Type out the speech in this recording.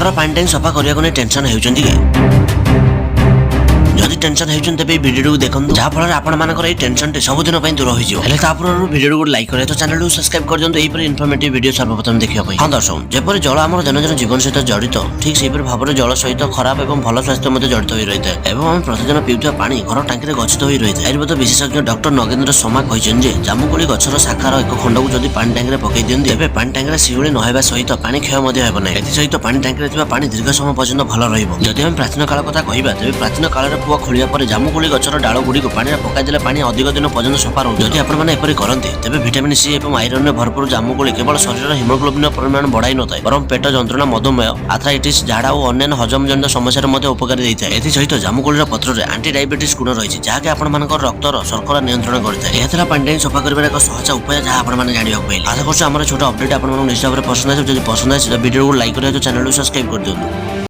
घर पानी टैंक सफा करने टेंशन होउछंती कि जदि टेंशन होउछन तबे वीडियो को देखंतु जहा फल आपण मानकर ए टेंशन टे सब दिन पई दूर होई जिवो। हेले तापर वीडियो को लाइक करे तो चैनल को सब्सक्राइब कर दियंतु। एही पर इन्फॉर्मेटिव वीडियो सर्वप्रथम देखिया पई। हां दर्शक, जेपर जल हमर दैनंदिन जीवन सहित जड़ित, ठीक सेही पर भाबरे जल सहित खराब एवं भल स्वास्थ्य मध्ये जड़ित होई रहिते एवं हम प्रतिदिन पिउथुवा पानी घर टांकी रे गच्छित होई रहिते। आयुर्वेद विशेषज्ञ डॉक्टर नगेंद्र शर्मा कहिसेन जे जामुकोली गछर शाखार एक खंड को जदि पानी टांकी रे पकई दियंती तबे पानी टांकी रे सिगुली न हेबा सहित पानी क्षय मध्ये हेबो नै। एथि सहित पानी टांकी रे थिबा पानी दीर्घ समय पर्यंत भल रहिबो। जदि हम प्राचीन काल कथा कहिबा तबे प्राचीन काल रे पुआ खोलिया पर जामुकोली गछर डाल गुडी को पानी पकाई देले पानी अधिक दिन पर्यंत सफा रह। जदि आपण माने एपरि करंती तबे विटामिन सी एवं आयरन रे भरपूर जामुकोली केवल शरीर हिमोग्लोबिन परिमाण बढ़ाई न थाए बरं पेट जंत्रणा, मधुमेह, आर्थराइटिस, झाड़ा और अन्य हजम जनित समस्या मध्ये उपकारी दैथाए। एथि सहित जामुकोली पत्र रे एंटी डायबिटीज गुण रहिछि जाहा के आपण मानकर रक्तर शर्करा नियंत्रण करथाय। एथरा पानी टैंक सफा करबार एक सहज उपाय जहा आपण माने जानिबा पाइले। आशा करछु हमर छोट अपडेट आपण मानक निश्चित भाବରେ पसंद आइछ। जदि पसंद आइछ तो वीडियो को लाइक करे तो चैनल को सब्सक्राइब कर दियंतु।